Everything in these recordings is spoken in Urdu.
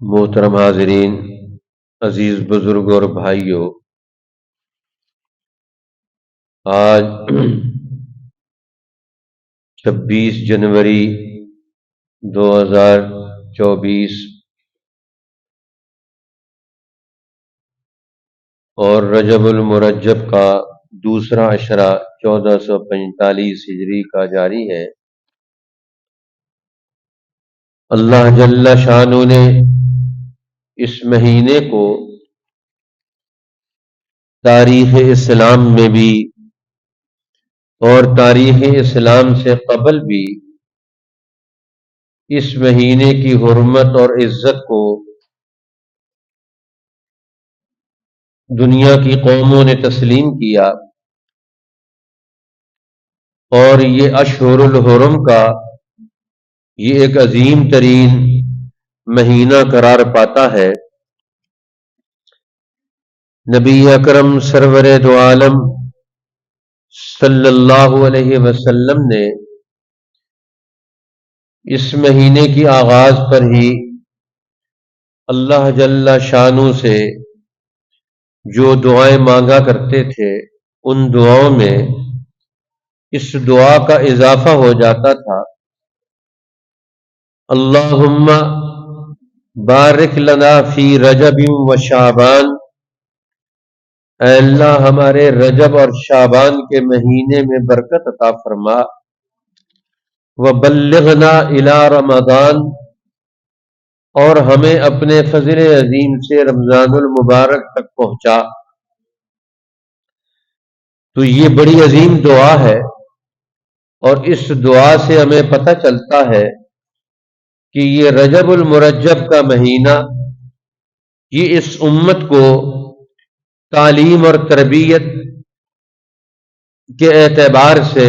محترم حاضرین، عزیز بزرگ اور بھائیوں، آج 26 جنوری 2024 اور رجب المرجب کا دوسرا عشرہ 1445 ہجری کا جاری ہے۔ اللہ جل شانہ نے اس مہینے کو تاریخ اسلام میں بھی اور تاریخ اسلام سے قبل بھی اس مہینے کی حرمت اور عزت کو دنیا کی قوموں نے تسلیم کیا، اور یہ اشہر الحرم کا یہ ایک عظیم ترین مہینہ قرار پاتا ہے۔ نبی اکرم سرور دو عالم صلی اللہ علیہ وسلم نے اس مہینے کی آغاز پر ہی اللہ جل شانہ سے جو دعائیں مانگا کرتے تھے، ان دعاؤں میں اس دعا کا اضافہ ہو جاتا تھا: اللہم بارک لنا فی رجب و شعبان، اے اللہ ہمارے رجب اور شعبان کے مہینے میں برکت عطا فرما، وبلغنا الی رمضان، اور ہمیں اپنے فضل عظیم سے رمضان المبارک تک پہنچا۔ تو یہ بڑی عظیم دعا ہے، اور اس دعا سے ہمیں پتہ چلتا ہے کہ یہ رجب المرجب کا مہینہ یہ اس امت کو تعلیم اور تربیت کے اعتبار سے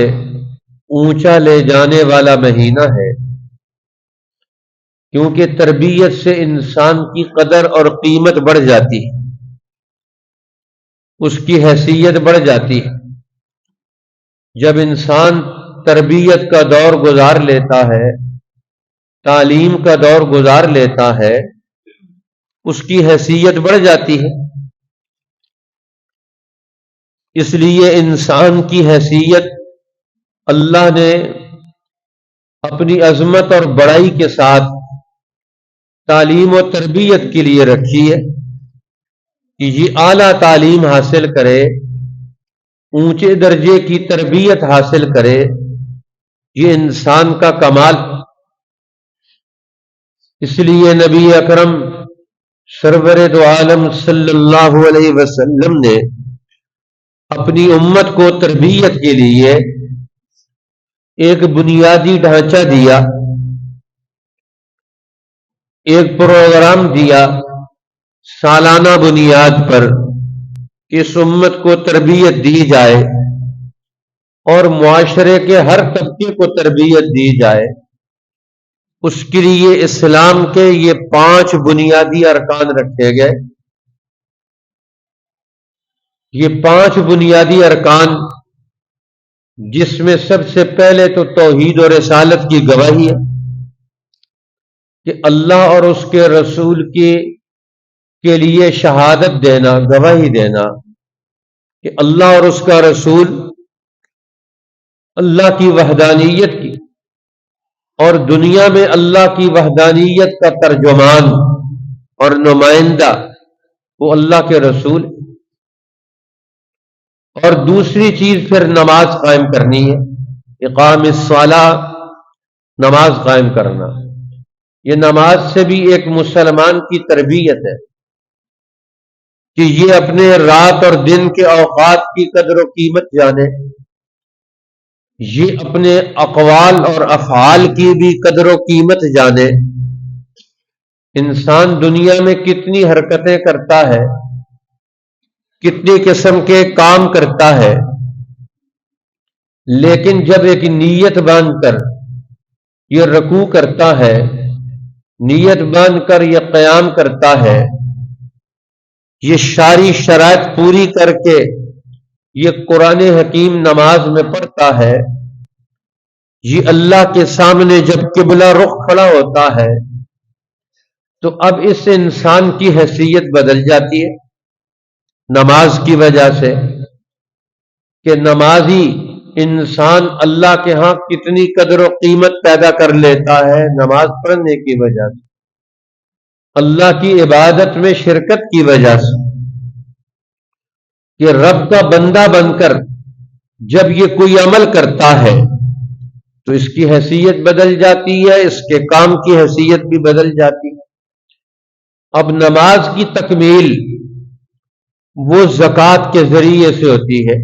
اونچا لے جانے والا مہینہ ہے، کیونکہ تربیت سے انسان کی قدر اور قیمت بڑھ جاتی ہے، اس کی حیثیت بڑھ جاتی ہے۔ جب انسان تربیت کا دور گزار لیتا ہے، تعلیم کا دور گزار لیتا ہے، اس کی حیثیت بڑھ جاتی ہے۔ اس لیے انسان کی حیثیت اللہ نے اپنی عظمت اور بڑائی کے ساتھ تعلیم و تربیت کے لیے رکھی ہے کہ یہ اعلیٰ تعلیم حاصل کرے، اونچے درجے کی تربیت حاصل کرے، یہ انسان کا کمال۔ اس لیے نبی اکرم سرور دو عالم صلی اللہ علیہ وسلم نے اپنی امت کو تربیت کے لیے ایک بنیادی ڈھانچہ دیا، ایک پروگرام دیا سالانہ بنیاد پر کہ اس امت کو تربیت دی جائے اور معاشرے کے ہر طبقے کو تربیت دی جائے۔ اس کے لیے اسلام کے یہ 5 بنیادی ارکان رکھے گئے۔ یہ 5 بنیادی ارکان، جس میں سب سے پہلے تو توحید اور رسالت کی گواہی ہے کہ اللہ اور اس کے رسول کے لیے شہادت دینا، گواہی دینا کہ اللہ اور اس کا رسول اللہ کی وحدانیت کی اور دنیا میں اللہ کی وحدانیت کا ترجمان اور نمائندہ وہ اللہ کے رسول۔ اور دوسری چیز پھر نماز قائم کرنی ہے، اقام الصلاۃ، نماز قائم کرنا۔ یہ نماز سے بھی ایک مسلمان کی تربیت ہے کہ یہ اپنے رات اور دن کے اوقات کی قدر و قیمت جانے، یہ اپنے اقوال اور افعال کی بھی قدر و قیمت جانے۔ انسان دنیا میں کتنی حرکتیں کرتا ہے، کتنی قسم کے کام کرتا ہے، لیکن جب ایک نیت باندھ کر یہ رکوع کرتا ہے، نیت باندھ کر یہ قیام کرتا ہے، یہ ساری شرائط پوری کر کے یہ قرآن حکیم نماز میں پڑھتا ہے، یہ اللہ کے سامنے جب قبلہ رخ کھڑا ہوتا ہے تو اب اس انسان کی حیثیت بدل جاتی ہے نماز کی وجہ سے، کہ نمازی انسان اللہ کے ہاں کتنی قدر و قیمت پیدا کر لیتا ہے نماز پڑھنے کی وجہ سے، اللہ کی عبادت میں شرکت کی وجہ سے، کہ رب کا بندہ بن کر جب یہ کوئی عمل کرتا ہے تو اس کی حیثیت بدل جاتی ہے، اس کے کام کی حیثیت بھی بدل جاتی ہے۔ اب نماز کی تکمیل وہ زکوٰۃ کے ذریعے سے ہوتی ہے،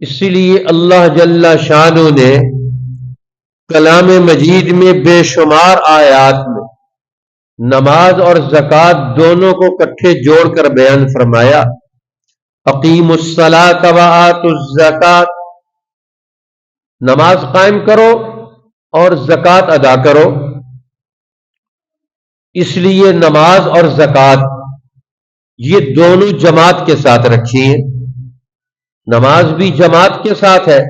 اسی لیے اللہ جل شانہ نے کلام مجید میں بے شمار آیات میں نماز اور زکوٰۃ دونوں کو اکٹھے جوڑ کر بیان فرمایا۔ اقیموا الصلاۃ وآتوا الزکوٰۃ، نماز قائم کرو اور زکوٰۃ ادا کرو۔ اس لیے نماز اور زکوٰۃ یہ دونوں جماعت کے ساتھ رکھی ہیں، نماز بھی جماعت کے ساتھ ہے،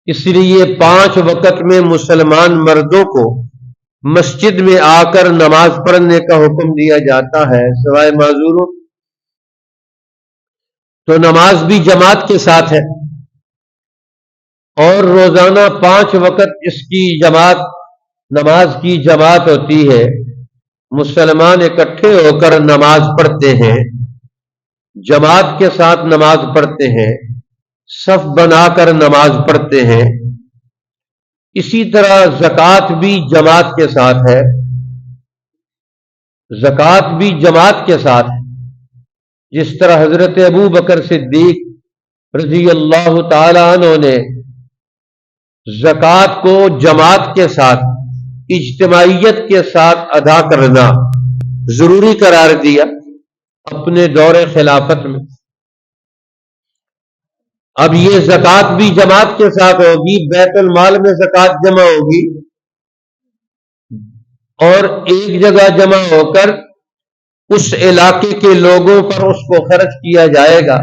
اس لیے 5 وقت میں مسلمان مردوں کو مسجد میں آ کر نماز پڑھنے کا حکم دیا جاتا ہے سوائے معذوروں، تو نماز بھی جماعت کے ساتھ ہے، اور روزانہ 5 وقت اس کی جماعت نماز کی جماعت ہوتی ہے، مسلمان اکٹھے ہو کر نماز پڑھتے ہیں، جماعت کے ساتھ نماز پڑھتے ہیں، صف بنا کر نماز پڑھتے ہیں۔ اسی طرح زکوٰۃ بھی جماعت کے ساتھ ہے، زکوٰۃ بھی جماعت کے ساتھ ہے، جس طرح حضرت ابو بکر صدیق رضی اللہ تعالی عنہ نے زکوٰۃ کو جماعت کے ساتھ اجتماعیت کے ساتھ ادا کرنا ضروری قرار دیا اپنے دور خلافت میں۔ اب یہ زکوٰۃ بھی جماعت کے ساتھ ہوگی، بیت المال میں زکوٰۃ جمع ہوگی اور ایک جگہ جمع ہو کر اس علاقے کے لوگوں پر اس کو خرچ کیا جائے گا۔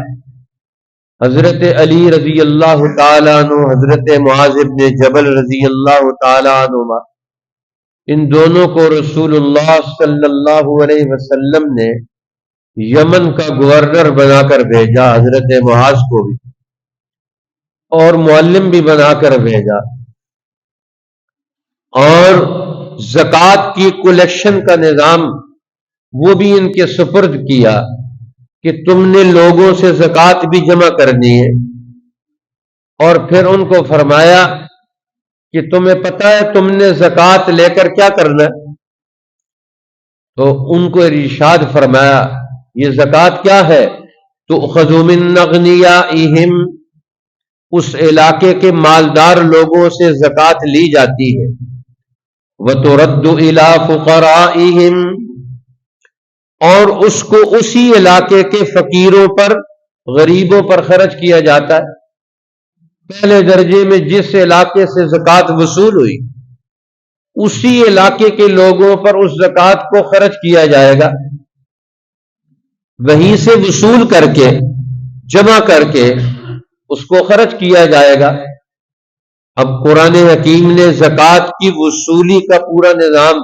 حضرت علی رضی اللہ تعالیٰ عنہ، حضرت معاذ بن جبل رضی اللہ تعالیٰ عنہ، ان دونوں کو رسول اللہ صلی اللہ علیہ وسلم نے یمن کا گورنر بنا کر بھیجا، حضرت معاذ کو بھی، اور معلم بھی بنا کر بھیجا، اور زکوٰۃ کی کلیکشن کا نظام وہ بھی ان کے سپرد کیا کہ تم نے لوگوں سے زکوٰۃ بھی جمع کرنی ہے، اور پھر ان کو فرمایا کہ تمہیں پتہ ہے تم نے زکوٰۃ لے کر کیا کرنا ہے؟ تو ان کو ارشاد فرمایا یہ زکوٰۃ کیا ہے؟ تؤخذ من اغنیائہم، اس علاقے کے مالدار لوگوں سے زکوٰۃ لی جاتی ہے، وترد الی فقرائہم، اور اس کو اسی علاقے کے فقیروں پر، غریبوں پر خرچ کیا جاتا ہے۔ پہلے درجے میں جس علاقے سے زکوٰۃ وصول ہوئی اسی علاقے کے لوگوں پر اس زکوٰۃ کو خرچ کیا جائے گا، وہیں سے وصول کر کے جمع کر کے اس کو خرچ کیا جائے گا۔ اب قرآن حکیم نے زکوٰۃ کی وصولی کا پورا نظام،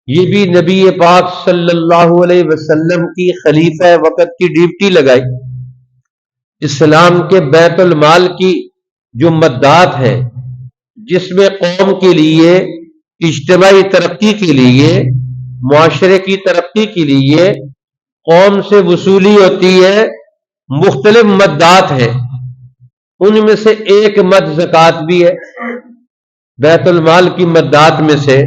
یہ بھی نبی پاک صلی اللہ علیہ وسلم کی خلیفہ وقت کی ڈیوٹی لگائی۔ اسلام کے بیت المال کی جو مدات ہے، جس میں قوم کے لیے، اجتماعی ترقی کے لیے، معاشرے کی ترقی کے لیے قوم سے وصولی ہوتی ہے، مختلف مدات ہیں، ان میں سے ایک مد زکوٰۃ بھی ہے، بیت المال کی مدات میں سے،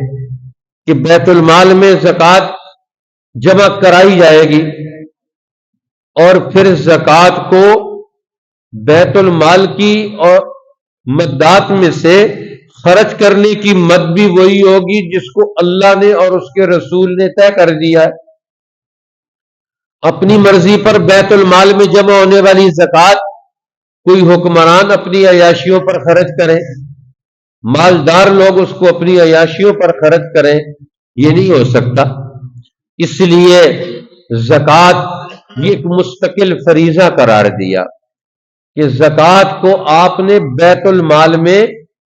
کہ بیت المال میں زکوٰۃ جمع کرائی جائے گی، اور پھر زکوٰۃ کو بیت المال کی اور مدات میں سے خرچ کرنے کی مد بھی وہی ہوگی جس کو اللہ نے اور اس کے رسول نے طے کر دیا ہے۔ اپنی مرضی پر بیت المال میں جمع ہونے والی زکوٰۃ کوئی حکمران اپنی عیاشیوں پر خرچ کرے، مالدار لوگ اس کو اپنی عیاشیوں پر خرچ کریں، یہ نہیں ہو سکتا۔ اس لیے زکوٰۃ یہ ایک مستقل فریضہ قرار دیا کہ زکوٰۃ کو آپ نے بیت المال میں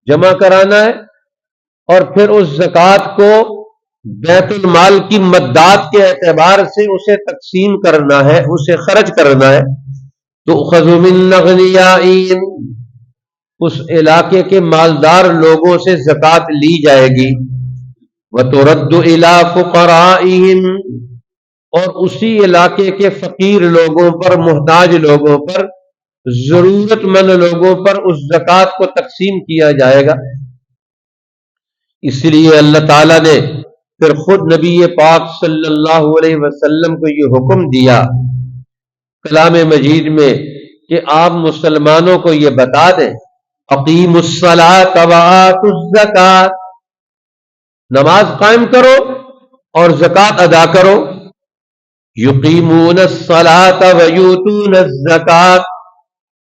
جمع کرانا ہے، اور پھر اس زکوٰۃ کو بیت المال کی مدات کے اعتبار سے اسے تقسیم کرنا ہے، اسے خرچ کرنا ہے، تو خذ من اغنیائہم، اس علاقے کے مالدار لوگوں سے زکوٰۃ لی جائے گی، وترد الی فقرائہم، اور اسی علاقے کے فقیر لوگوں پر، محتاج لوگوں پر، ضرورت مند لوگوں پر اس زکوٰۃ کو تقسیم کیا جائے گا۔ اس لیے اللہ تعالیٰ نے پھر خود نبی پاک صلی اللہ علیہ وسلم کو یہ حکم دیا کلام مجید میں کہ آپ مسلمانوں کو یہ بتا دیں، اقیموا الصلاۃ وآتوا الزکاۃ، نماز قائم کرو اور زکوٰۃ ادا کرو۔ یقیمون الصلاۃ ویؤتون الزکاۃ،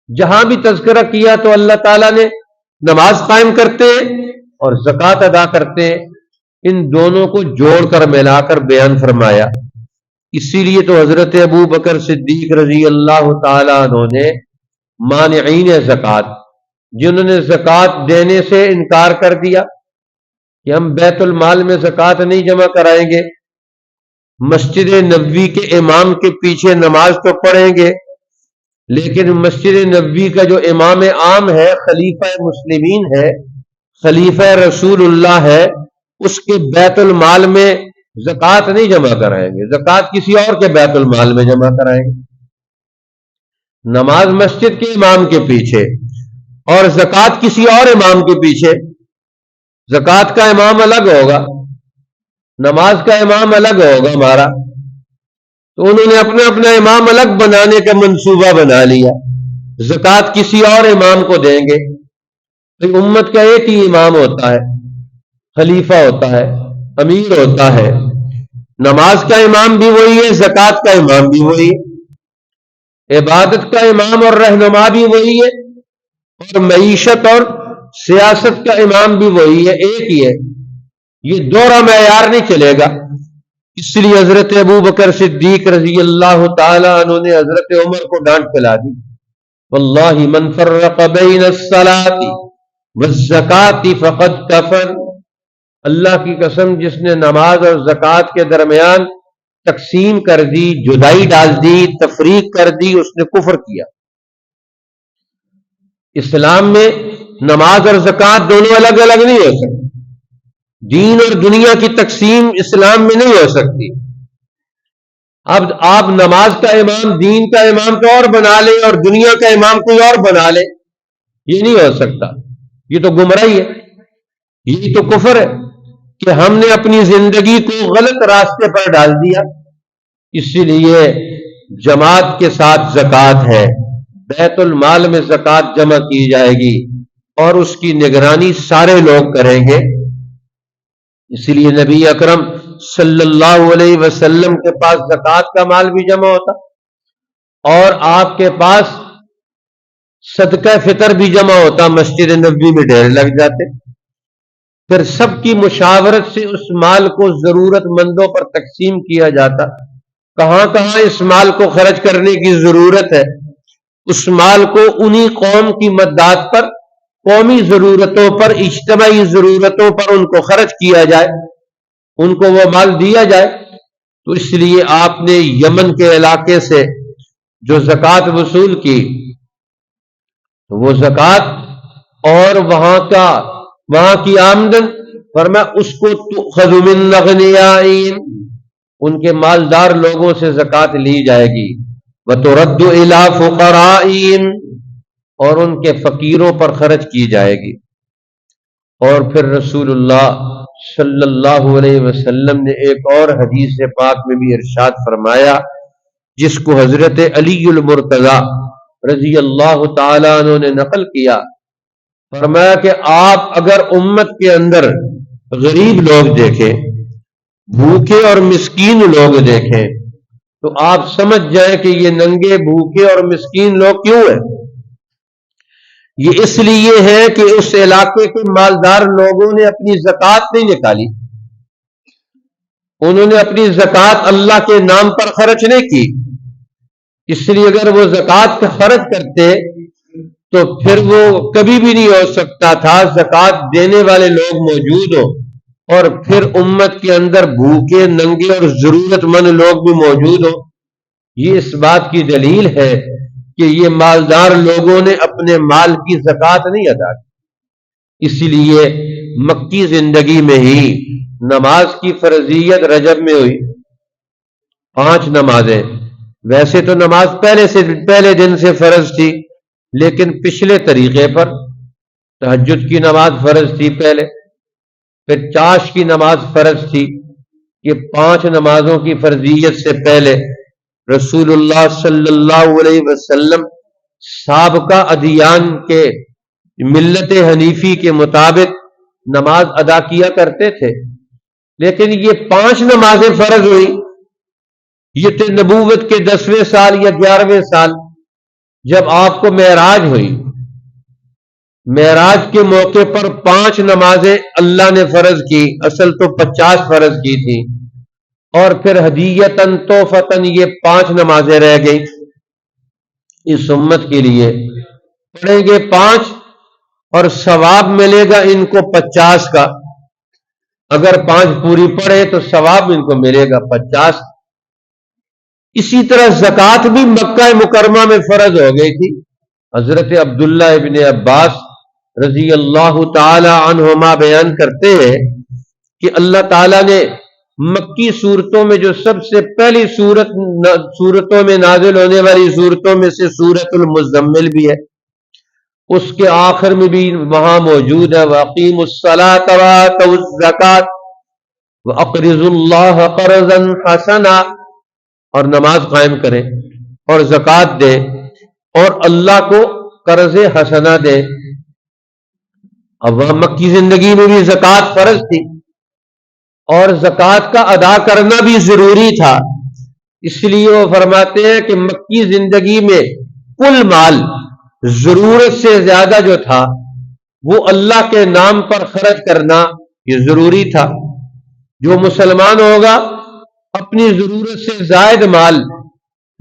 جہاں بھی تذکرہ کیا تو اللہ تعالیٰ نے نماز قائم کرتے اور زکوٰۃ ادا کرتے، ان دونوں کو جوڑ کر ملا کر بیان فرمایا۔ اسی لیے تو حضرت ابو بکر صدیق رضی اللہ تعالیٰ عنہ نے مانعین زکوٰۃ، جنہوں نے زکوٰۃ دینے سے انکار کر دیا کہ ہم بیت المال میں زکوٰۃ نہیں جمع کرائیں گے، مسجد نبوی کے امام کے پیچھے نماز تو پڑھیں گے لیکن مسجد نبوی کا جو امام عام ہے، خلیفہ مسلمین ہے، خلیفہ رسول اللہ ہے، اس کے بیت المال میں زکوٰۃ نہیں جمع کرائیں گے، زکوٰۃ کسی اور کے بیت المال میں جمع کرائیں گے۔ نماز مسجد کے امام کے پیچھے اور زکوٰۃ کسی اور امام کے پیچھے، زکوٰۃ کا امام الگ ہوگا، نماز کا امام الگ ہوگا ہمارا، تو انہوں نے اپنا اپنا امام الگ بنانے کا منصوبہ بنا لیا، زکوٰۃ کسی اور امام کو دیں گے۔ تو امت کا ایک ہی امام ہوتا ہے، خلیفہ ہوتا ہے، امیر ہوتا ہے، نماز کا امام بھی وہی ہے، زکوٰۃ کا امام بھی وہی ہے، عبادت کا امام اور رہنما بھی وہی ہے، اور معیشت اور سیاست کا امام بھی وہی ہے، ایک ہی ہے، یہ دوہرا معیار نہیں چلے گا۔ اس لیے حضرت ابو بکر صدیق رضی اللہ تعالی عنہ نے حضرت عمر کو ڈانٹ پلا دی، واللہ من فرق بین الصلاۃ والزکاۃ فقد کفر، اللہ کی قسم جس نے نماز اور زکوٰۃ کے درمیان تقسیم کر دی، جدائی ڈال دی، تفریق کر دی، اس نے کفر کیا۔ اسلام میں نماز اور زکوٰۃ دونوں الگ الگ نہیں ہو سکتی، دین اور دنیا کی تقسیم اسلام میں نہیں ہو سکتی۔ اب آپ نماز کا امام، دین کا امام تو اور بنا لیں اور دنیا کا امام کوئی اور بنا لیں، یہ نہیں ہو سکتا، یہ تو گمراہی ہے، یہ تو کفر ہے کہ ہم نے اپنی زندگی کو غلط راستے پر ڈال دیا۔ اسی لیے جماعت کے ساتھ زکوٰۃ ہے، بیت المال میں زکوٰۃ جمع کی جائے گی اور اس کی نگرانی سارے لوگ کریں گے۔ اسی لیے نبی اکرم صلی اللہ علیہ وسلم کے پاس زکوٰۃ کا مال بھی جمع ہوتا اور آپ کے پاس صدقہ فطر بھی جمع ہوتا، مسجد نبوی میں ڈھیر لگ جاتے، پھر سب کی مشاورت سے اس مال کو ضرورت مندوں پر تقسیم کیا جاتا۔ کہاں کہاں اس مال کو خرچ کرنے کی ضرورت ہے، اس مال کو انہی قوم کی مدات پر، قومی ضرورتوں پر، اجتماعی ضرورتوں پر ان کو خرچ کیا جائے، ان کو وہ مال دیا جائے۔ تو اس لیے آپ نے یمن کے علاقے سے جو زکوٰۃ وصول کی، وہ زکوٰۃ اور وہاں کی آمدن، فرمایا اس کو تؤخذ من اغنیائہم، ان کے مالدار لوگوں سے زکوٰۃ لی جائے گی، وترد الی فقرائہم، اور ان کے فقیروں پر خرچ کی جائے گی۔ اور پھر رسول اللہ صلی اللہ علیہ وسلم نے ایک اور حدیث پاک میں بھی ارشاد فرمایا، جس کو حضرت علی المرتضی رضی اللہ تعالی عنہ نے نقل کیا، فرمایا کہ آپ اگر امت کے اندر غریب لوگ دیکھیں، بھوکے اور مسکین لوگ دیکھیں، تو آپ سمجھ جائیں کہ یہ ننگے بھوکے اور مسکین لوگ کیوں ہیں۔ یہ اس لیے ہے کہ اس علاقے کے مالدار لوگوں نے اپنی زکوٰۃ نہیں نکالی، انہوں نے اپنی زکوٰۃ اللہ کے نام پر خرچ نہیں کی۔ اس لیے اگر وہ زکوٰۃ کا خرچ کرتے تو پھر وہ کبھی بھی نہیں ہو سکتا تھا زکوٰۃ دینے والے لوگ موجود ہوں اور پھر امت کے اندر بھوکے ننگے اور ضرورت مند لوگ بھی موجود ہوں، یہ اس بات کی دلیل ہے کہ یہ مالدار لوگوں نے اپنے مال کی زکوٰۃ نہیں ادا کی۔ اسی لیے مکی زندگی میں ہی نماز کی فرضیت رجب میں ہوئی، 5 نمازیں۔ ویسے تو نماز پہلے دن سے فرض تھی، لیکن پچھلے طریقے پر تہجد کی نماز فرض تھی پہلے، پھر چاش کی نماز فرض تھی۔ کہ 5 نمازوں کی فرضیت سے پہلے رسول اللہ صلی اللہ علیہ وسلم سابقہ ادیان کے ملت حنیفی کے مطابق نماز ادا کیا کرتے تھے، لیکن یہ 5 نمازیں فرض ہوئی یہ تھے نبوت کے 10ویں سال یا 11ویں سال، جب آپ کو معراج ہوئی۔ معراج کے موقع پر 5 نمازیں اللہ نے فرض کی، اصل تو 50 فرض کی تھی، اور پھر ہدیتاً تحفتاً یہ 5 نمازیں رہ گئی اس امت کے لیے۔ پڑھیں گے 5 اور ثواب ملے گا ان کو 50 کا، اگر 5 پوری پڑھے تو ثواب ان کو ملے گا 50۔ اسی طرح زکوٰۃ بھی مکہ مکرمہ میں فرض ہو گئی تھی۔ حضرت عبداللہ ابن عباس رضی اللہ تعالی عنہما بیان کرتے ہیں کہ اللہ تعالیٰ نے مکی صورتوں میں جو سب سے پہلی صورتوں میں نازل ہونے والی صورتوں میں سے سورۃ المزمل بھی ہے، اس کے آخر میں بھی وہاں موجود ہے وَأَقِیمُوا الصَّلَاةَ وَآتَوُا الزَّکَاةَ وَأَقْرِضُوا اللَّهَ قَرْضًا حَسَنًا، اور نماز قائم کریں اور زکوٰۃ دیں اور اللہ کو قرض حسنہ دیں۔ اب وہاں مکی زندگی میں بھی زکوٰۃ فرض تھی اور زکوٰۃ کا ادا کرنا بھی ضروری تھا، اس لیے وہ فرماتے ہیں کہ مکی زندگی میں کل مال ضرورت سے زیادہ جو تھا وہ اللہ کے نام پر خرچ کرنا یہ ضروری تھا۔ جو مسلمان ہوگا اپنی ضرورت سے زائد مال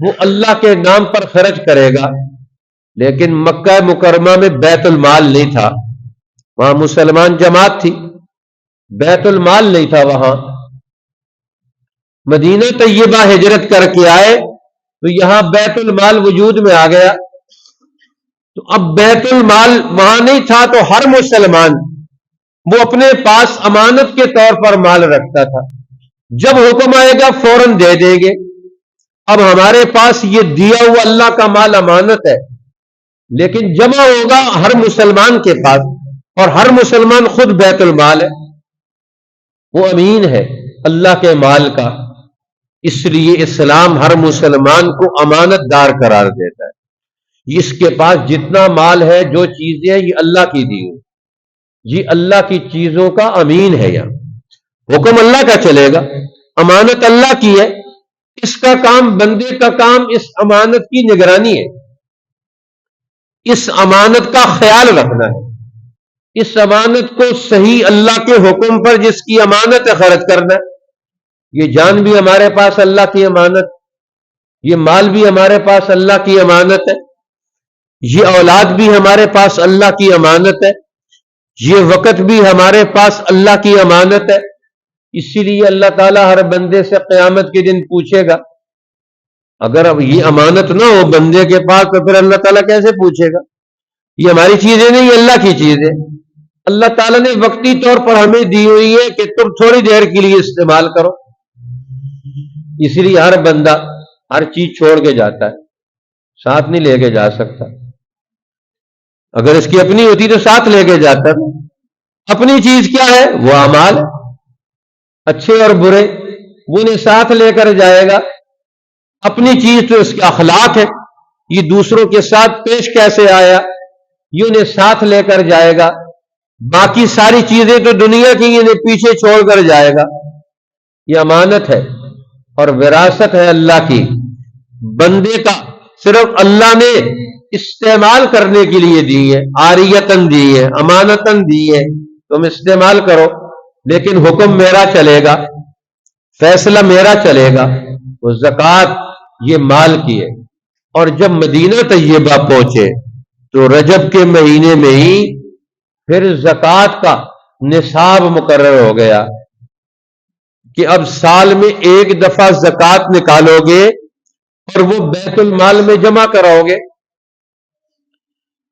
وہ اللہ کے نام پر خرچ کرے گا، لیکن مکہ مکرمہ میں بیت المال نہیں تھا، وہاں مسلمان جماعت تھی، بیت المال نہیں تھا وہاں۔ مدینہ طیبہ ہجرت کر کے آئے تو یہاں بیت المال وجود میں آ گیا، تو اب بیت المال وہاں نہیں تھا تو ہر مسلمان وہ اپنے پاس امانت کے طور پر مال رکھتا تھا، جب حکم آئے گا فوراً دے دیں گے۔ اب ہمارے پاس یہ دیا ہوا اللہ کا مال امانت ہے، لیکن جمع ہوگا ہر مسلمان کے پاس، اور ہر مسلمان خود بیت المال ہے، وہ امین ہے اللہ کے مال کا۔ اس لیے اسلام ہر مسلمان کو امانت دار قرار دیتا ہے، اس کے پاس جتنا مال ہے جو چیزیں ہیں یہ اللہ کی دی ہوئی، یہ اللہ کی چیزوں کا امین ہے، یہاں حکم اللہ کا چلے گا، امانت اللہ کی ہے، اس کا کام بندے کا کام اس امانت کی نگرانی ہے، اس امانت کا خیال رکھنا ہے، اس امانت کو صحیح اللہ کے حکم پر جس کی امانت ہے خرچ کرنا ہے۔ یہ جان بھی ہمارے پاس اللہ کی امانت، یہ مال بھی ہمارے پاس اللہ کی امانت ہے، یہ اولاد بھی ہمارے پاس اللہ کی امانت ہے، یہ وقت بھی ہمارے پاس اللہ کی امانت ہے۔ اسی لیے اللہ تعالیٰ ہر بندے سے قیامت کے دن پوچھے گا۔ اگر اب یہ امانت نہ ہو بندے کے پاس تو پھر اللہ تعالیٰ کیسے پوچھے گا؟ یہ ہماری چیزیں نہیں، اللہ کی چیزیں اللہ تعالیٰ نے وقتی طور پر ہمیں دی ہوئی ہے کہ تم تھوڑی دیر کے لیے استعمال کرو، اس لیے ہر بندہ ہر چیز چھوڑ کے جاتا ہے، ساتھ نہیں لے کے جا سکتا۔ اگر اس کی اپنی ہوتی تو ساتھ لے کے جاتا ہے۔ اپنی چیز کیا ہے؟ وہ اعمال اچھے اور برے، وہ انہیں ساتھ لے کر جائے گا۔ اپنی چیز تو اس کا اخلاق ہے، یہ دوسروں کے ساتھ پیش کیسے آیا یہ انہیں ساتھ لے کر جائے گا۔ باقی ساری چیزیں تو دنیا کی انہیں پیچھے چھوڑ کر جائے گا۔ یہ امانت ہے اور وراثت ہے اللہ کی، بندے کا صرف اللہ نے استعمال کرنے کے لیے دی ہے، عاریتاً دی ہے، امانتاً دی ہے، تم استعمال کرو، لیکن حکم میرا چلے گا، فیصلہ میرا چلے گا۔ وہ زکوٰۃ یہ مال کی ہے۔ اور جب مدینہ طیبہ پہنچے تو رجب کے مہینے میں ہی پھر زکوٰۃ کا نصاب مقرر ہو گیا کہ اب سال میں ایک دفعہ زکوٰۃ نکالو گے اور وہ بیت المال میں جمع کراؤ گے.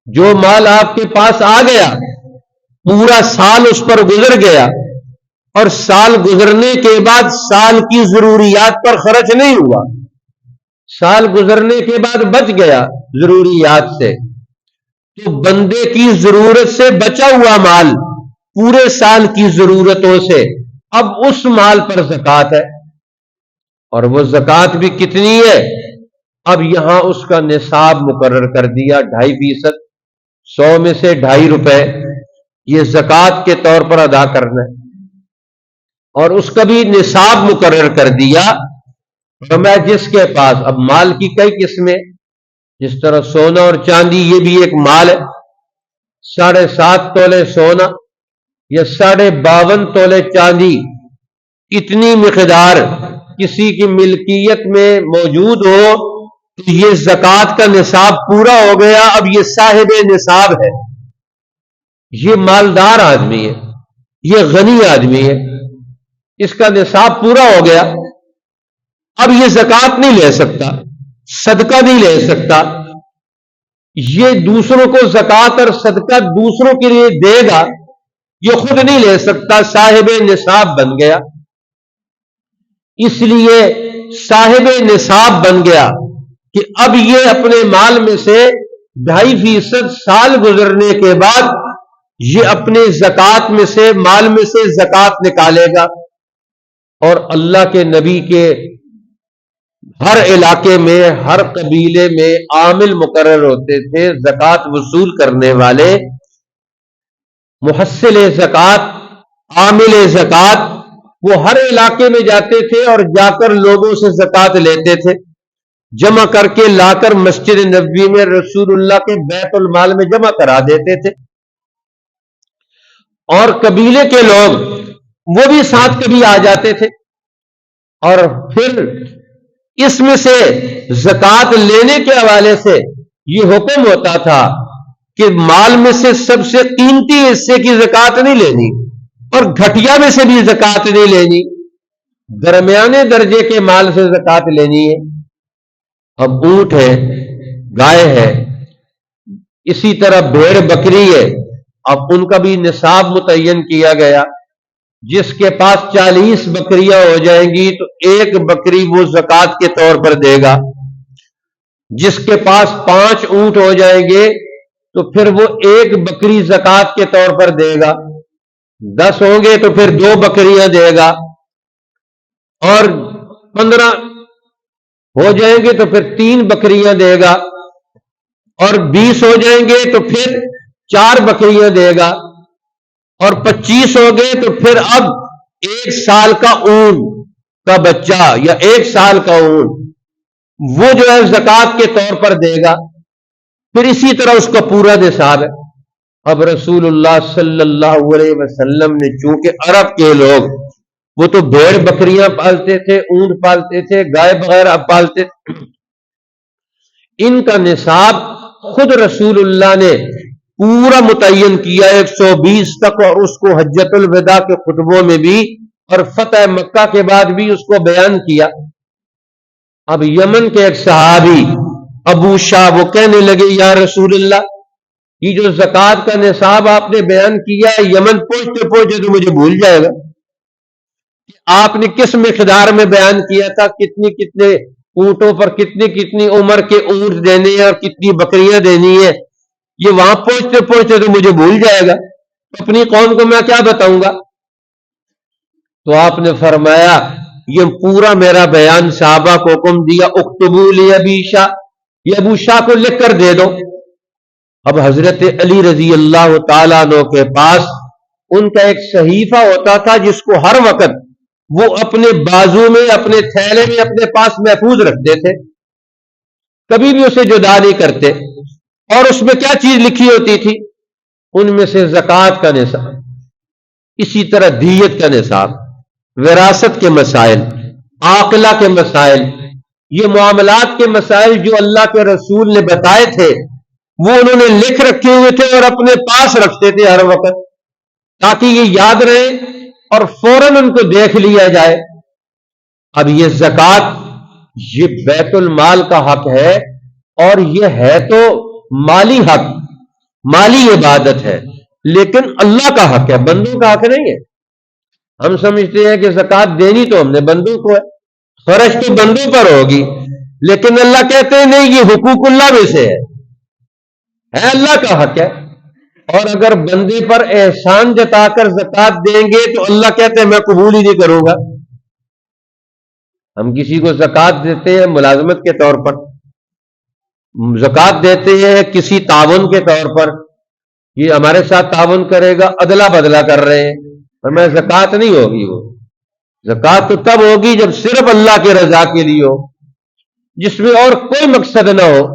جو مال آپ کے پاس آ گیا پورا سال اس پر گزر گیا اور سال گزرنے کے بعد سال کی ضروریات پر خرچ نہیں ہوا، سال گزرنے کے بعد بچ گیا ضروریات سے، تو بندے کی ضرورت سے بچا ہوا مال پورے سال کی ضرورتوں سے اب اس مال پر زکوٰۃ ہے. اور وہ زکوٰۃ بھی کتنی ہے؟ اب یہاں اس کا نصاب مقرر کر دیا 2.5%، 100 میں سے 2.5 روپے یہ زکوٰۃ کے طور پر ادا کرنا ہے. اور اس کا بھی نصاب مقرر کر دیا. تو میں جس کے پاس، اب مال کی کئی قسمیں، جس طرح سونا اور چاندی یہ بھی ایک مال ہے، 7.5 تولے سونا یا 52.5 تولے چاندی، اتنی مقدار کسی کی ملکیت میں موجود ہو تو یہ زکوٰۃ کا نصاب پورا ہو گیا. اب یہ صاحب نصاب ہے، یہ مالدار آدمی ہے، یہ غنی آدمی ہے، اس کا نصاب پورا ہو گیا. اب یہ زکوٰۃ نہیں لے سکتا، صدقہ نہیں لے سکتا، یہ دوسروں کو زکوٰۃ اور صدقہ دوسروں کے لیے دے گا، یہ خود نہیں لے سکتا، صاحب نصاب بن گیا. اس لیے صاحب نصاب بن گیا کہ اب یہ اپنے مال میں سے 2.5% سال گزرنے کے بعد یہ اپنے زکوٰۃ میں سے، مال میں سے زکوٰۃ نکالے گا. اور اللہ کے نبی کے ہر علاقے میں، ہر قبیلے میں عامل مقرر ہوتے تھے، زکوٰۃ وصول کرنے والے، محصل زکوٰۃ، عامل زکوٰۃ، وہ ہر علاقے میں جاتے تھے اور جا کر لوگوں سے زکوٰۃ لیتے تھے، جمع کر کے لا کر مسجد نبوی میں رسول اللہ کے بیت المال میں جمع کرا دیتے تھے. اور قبیلے کے لوگ وہ بھی ساتھ کبھی آ جاتے تھے اور پھر اس میں سے زکوٰۃ لینے کے حوالے سے یہ حکم ہوتا تھا کہ مال میں سے سب سے قیمتی حصے کی زکوٰۃ نہیں لینی اور گھٹیا میں سے بھی زکوٰۃ نہیں لینی، درمیانے درجے کے مال سے زکوٰۃ لینی ہے. اب اونٹ ہے، گائے ہے، اسی طرح بھیڑ بکری ہے، اب ان کا بھی نصاب متعین کیا گیا. جس کے پاس 40 بکریاں ہو جائیں گی تو 1 بکری وہ زکوٰۃ کے طور پر دے گا. جس کے پاس 5 اونٹ ہو جائیں گے تو پھر وہ 1 بکری زکوٰۃ کے طور پر دے گا. 10 ہوں گے تو پھر 2 بکریاں دے گا، اور 15 ہو جائیں گے تو پھر 3 بکریاں دے گا، اور 20 ہو جائیں گے تو پھر 4 بکریاں دے گا، اور 25 ہو گئے تو پھر اب 1 سال کا اونٹ کا بچہ یا 1 سال کا اونٹ وہ جو ہے زکوٰۃ کے طور پر دے گا. پھر اسی طرح اس کا پورا نصاب ہے. اب رسول اللہ صلی اللہ علیہ وسلم نے چونکہ عرب کے لوگ وہ تو بھیڑ بکریاں پالتے تھے، اونٹ پالتے تھے، گائے وغیرہ پالتے تھے، ان کا نصاب خود رسول اللہ نے پورا متعین کیا 120 تک، اور اس کو حجۃ الوداع کے خطبوں میں بھی اور فتح مکہ کے بعد بھی اس کو بیان کیا. اب یمن کے ایک صحابی ابو شاہ وہ کہنے لگے یا رسول اللہ، یہ جو زکوٰۃ کا نصاب آپ نے بیان کیا ہے یمن پہنچتے پہنچتے تو مجھے بھول جائے گا. آپ نے کس مقدار میں بیان کیا تھا، کتنے اونٹوں پر کتنی عمر کے اونٹ دینے ہیں اور کتنی بکریاں دینی ہیں، یہ وہاں پہنچتے پہنچتے تو مجھے بھول جائے گا، اپنی قوم کو میں کیا بتاؤں گا. تو آپ نے فرمایا یہ پورا میرا بیان صحابہ کو حکم دیا، اکتبوا لابی شاہ، یہ ابو شاہ کو لکھ کر دے دو. اب حضرت علی رضی اللہ تعالیٰ عنہ کے پاس ان کا ایک صحیفہ ہوتا تھا جس کو ہر وقت وہ اپنے بازو میں، اپنے تھیلے میں اپنے پاس محفوظ رکھتے تھے، کبھی بھی اسے جدا نہیں کرتے. اور اس میں کیا چیز لکھی ہوتی تھی؟ ان میں سے زکوٰۃ کا نصاب، اسی طرح دیت کا نصاب، وراثت کے مسائل، عاقلہ کے مسائل، یہ معاملات کے مسائل جو اللہ کے رسول نے بتائے تھے وہ انہوں نے لکھ رکھے ہوئے تھے اور اپنے پاس رکھتے تھے ہر وقت، تاکہ یہ یاد رہے اور فوراً ان کو دیکھ لیا جائے۔ اب یہ زکوٰۃ، یہ بیت المال کا حق ہے، اور یہ ہے تو مالی حق، مالی عبادت ہے، لیکن اللہ کا حق ہے، بندوں کا حق نہیں ہے۔ ہم سمجھتے ہیں کہ زکوٰۃ دینی تو ہم نے بندوں کو ہے، خرچ تو بندوں پر ہوگی، لیکن اللہ کہتے ہیں نہیں، یہ حقوق اللہ میں سے ہے اللہ کا حق ہے۔ اور اگر بندے پر احسان جتا کر زکوٰۃ دیں گے تو اللہ کہتے ہیں میں قبول ہی نہیں کروں گا۔ ہم کسی کو زکوٰۃ دیتے ہیں ملازمت کے طور پر، زکوٰۃ دیتے ہیں کسی تعاون کے طور پر، یہ ہمارے ساتھ تعاون کرے گا، ادلا بدلا کر رہے ہیں، اور میں زکوٰۃ نہیں ہوگی۔ وہ زکوٰۃ تو تب ہوگی جب صرف اللہ کے رضا کے لیے ہو، جس میں اور کوئی مقصد نہ ہو۔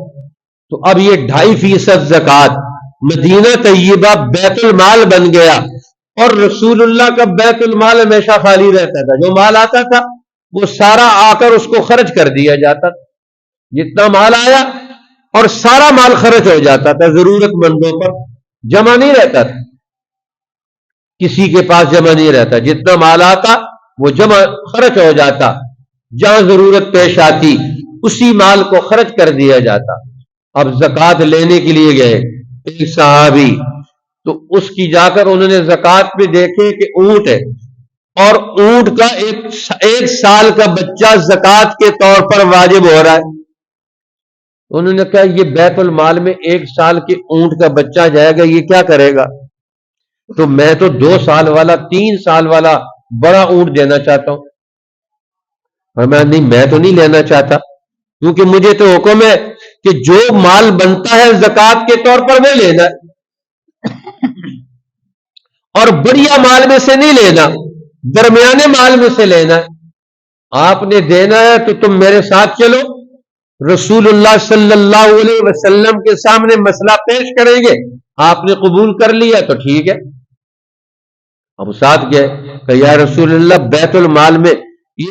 تو اب یہ 2.5% زکوٰۃ مدینہ طیبہ بیت المال بن گیا، اور رسول اللہ کا بیت المال ہمیشہ خالی رہتا تھا، جو مال آتا تھا وہ سارا آ کر اس کو خرچ کر دیا جاتا تھا۔ جتنا مال آیا اور سارا مال خرچ ہو جاتا تھا، ضرورت مندوں پر جمع نہیں رہتا تھا، کسی کے پاس جمع نہیں رہتا، جتنا مال آتا وہ جمع خرچ ہو جاتا، جہاں ضرورت پیش آتی اسی مال کو خرچ کر دیا جاتا۔ اب زکوٰۃ لینے کے لیے گئے ایک صحابی، تو اس کی جا کر انہوں نے زکوٰۃ پہ دیکھے کہ اونٹ ہے، اور اونٹ کا ایک سال کا بچہ زکوٰۃ کے طور پر واجب ہو رہا ہے۔ انہوں نے کہا یہ بیت المال میں 1 سال کے اونٹ کا بچہ جائے گا، یہ کیا کرے گا؟ تو میں تو 2 سال والا 3 سال والا بڑا اونٹ دینا چاہتا ہوں۔ اور میں تو نہیں لینا چاہتا، کیونکہ مجھے تو حکم ہے کہ جو مال بنتا ہے زکوٰۃ کے طور پر وہ لینا ہے، اور بڑھیا مال میں سے نہیں لینا، درمیانے مال میں سے لینا ہے۔ آپ نے دینا ہے تو تم میرے ساتھ چلو، رسول اللہ صلی اللہ علیہ وسلم کے سامنے مسئلہ پیش کریں گے، آپ نے قبول کر لیا تو ٹھیک ہے۔ اب ساتھ گئے کہ یا رسول اللہ بیت المال میں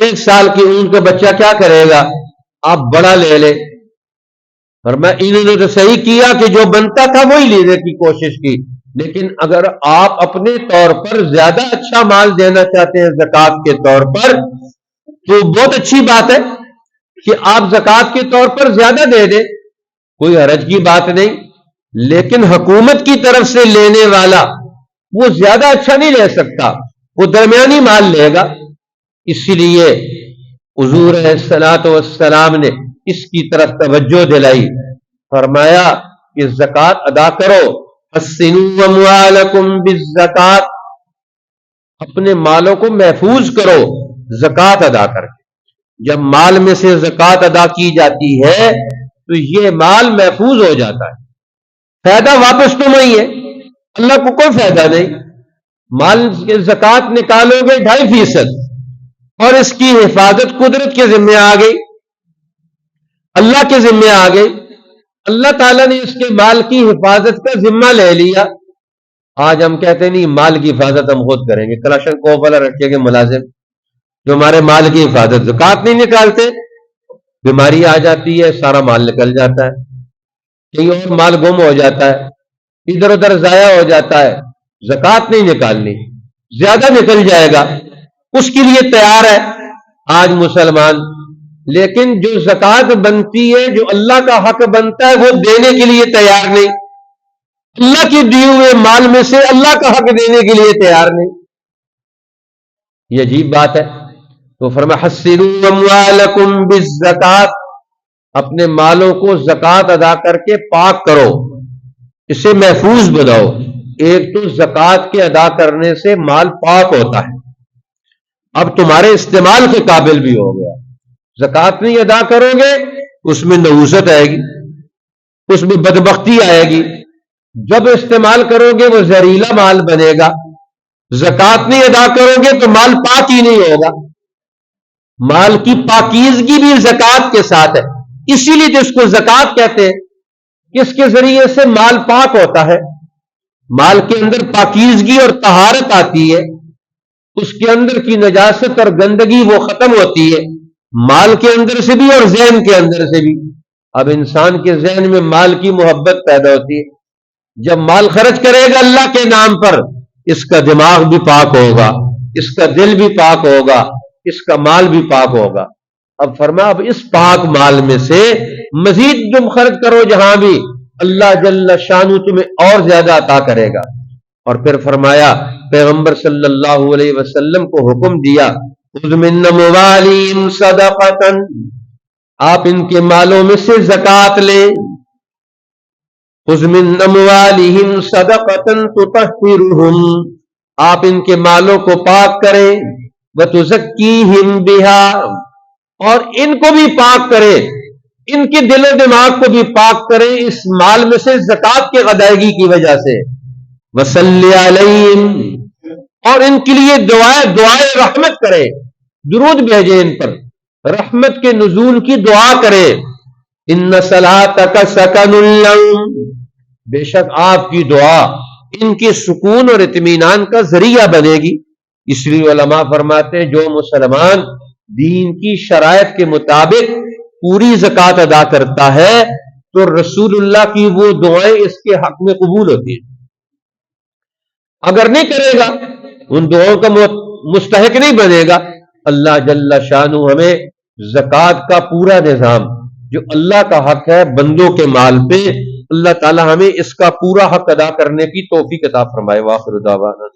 1 سال کی اونٹ کا بچہ کیا کرے گا، آپ بڑا لے لے۔ اور میں انہوں نے تو صحیح کیا کہ جو بنتا تھا وہی لینے کی کوشش کی، لیکن اگر آپ اپنے طور پر زیادہ اچھا مال دینا چاہتے ہیں زکوٰۃ کے طور پر تو بہت اچھی بات ہے کہ آپ زکوٰۃ کے طور پر زیادہ دے دیں، کوئی حرج کی بات نہیں، لیکن حکومت کی طرف سے لینے والا وہ زیادہ اچھا نہیں لے سکتا، وہ درمیانی مال لے گا۔ اسی لیے حضور علیہ الصلوۃ والسلام نے اس کی طرف توجہ دلائی، فرمایا کہ زکوٰۃ ادا کرو، حسنوا اموالکم بالزکوٰۃ، اپنے مالوں کو محفوظ کرو زکوٰۃ ادا کر کے۔ جب مال میں سے زکوٰۃ ادا کی جاتی ہے تو یہ مال محفوظ ہو جاتا ہے، فائدہ واپس تمہیں ہی ہے، اللہ کو کوئی فائدہ نہیں۔ مال کے زکوٰۃ نکالو گے 2.5%، اور اس کی حفاظت قدرت کے ذمہ آ گئی، اللہ کے ذمہ آ گئی، اللہ تعالیٰ نے اس کے مال کی حفاظت کا ذمہ لے لیا۔ آج ہم کہتے نہیں مال کی حفاظت ہم خود کریں گے، کلاشن کوف والا رکھے گے ملازم جو ہمارے مال کی حفاظت، زکوٰۃ نہیں نکالتے، بیماری آ جاتی ہے سارا مال نکل جاتا ہے، کہیں اور مال گم ہو جاتا ہے، ادھر ادھر ضائع ہو جاتا ہے، زکوٰۃ نہیں نکالنی، زیادہ نکل جائے گا، اس کے لیے تیار ہے آج مسلمان، لیکن جو زکوٰۃ بنتی ہے، جو اللہ کا حق بنتا ہے، وہ دینے کے لیے تیار نہیں، اللہ کے دیے ہوئے مال میں سے اللہ کا حق دینے کے لیے تیار نہیں۔ یہ عجیب بات ہے۔ تو فرمایا حسنوا اموالکم بالزکوٰۃ، اپنے مالوں کو زکوٰۃ ادا کر کے پاک کرو، اسے محفوظ بناؤ۔ ایک تو زکوٰۃ کے ادا کرنے سے مال پاک ہوتا ہے، اب تمہارے استعمال کے قابل بھی ہو گیا۔ زکوٰۃ نہیں ادا کرو گے اس میں نحوست آئے گی، اس میں بدبختی آئے گی، جب استعمال کرو گے وہ زہریلا مال بنے گا۔ زکوٰۃ نہیں ادا کرو گے تو مال پاک ہی نہیں ہوگا۔ مال کی پاکیزگی بھی زکوٰۃ کے ساتھ ہے، اسی لیے تو اس کو زکوٰۃ کہتے ہیں، کس کے ذریعے سے مال پاک ہوتا ہے، مال کے اندر پاکیزگی اور طہارت آتی ہے، اس کے اندر کی نجاست اور گندگی وہ ختم ہوتی ہے، مال کے اندر سے بھی اور ذہن کے اندر سے بھی۔ اب انسان کے ذہن میں مال کی محبت پیدا ہوتی ہے، جب مال خرچ کرے گا اللہ کے نام پر، اس کا دماغ بھی پاک ہوگا، اس کا دل بھی پاک ہوگا، اس کا مال بھی پاک ہوگا۔ اب فرمایا اب اس پاک مال میں سے مزید تم خرچ کرو، جہاں بھی اللہ جل شانہ تمہیں اور زیادہ عطا کرے گا۔ اور پھر فرمایا پیغمبر صلی اللہ علیہ وسلم کو حکم دیا خذ من اموالہم صدقۃ، آپ ان کے مالوں میں سے زکوٰۃ لیں۔ خذ من اموالہم صدقۃ تطہرہم، آپ ان کے مالوں کو پاک کریں، وتزکیہم بہا، اور ان کو بھی پاک کریں، ان کے دل و دماغ کو بھی پاک کریں اس مال میں سے زکوٰۃ کی ادائیگی کی وجہ سے۔ وصلی علیہم، اور ان کے لیے دعائے رحمت کرے، درود بھیجے ان پر، رحمت کے نزول کی دعا کرے۔ ان صلاتک سکن لہم، بے شک آپ کی دعا ان کے سکون اور اطمینان کا ذریعہ بنے گی۔ اس لیے علماء فرماتے ہیں جو مسلمان دین کی شرائط کے مطابق پوری زکوٰۃ ادا کرتا ہے تو رسول اللہ کی وہ دعائیں اس کے حق میں قبول ہوتی ہیں۔ اگر نہیں کرے گا ان دعاؤں کا مستحق نہیں بنے گا۔ اللہ جل شانہ ہمیں زکوٰۃ کا پورا نظام جو اللہ کا حق ہے بندوں کے مال پہ، اللہ تعالی ہمیں اس کا پورا حق ادا کرنے کی توفیق عطا فرمائے۔ وآخر دعوانا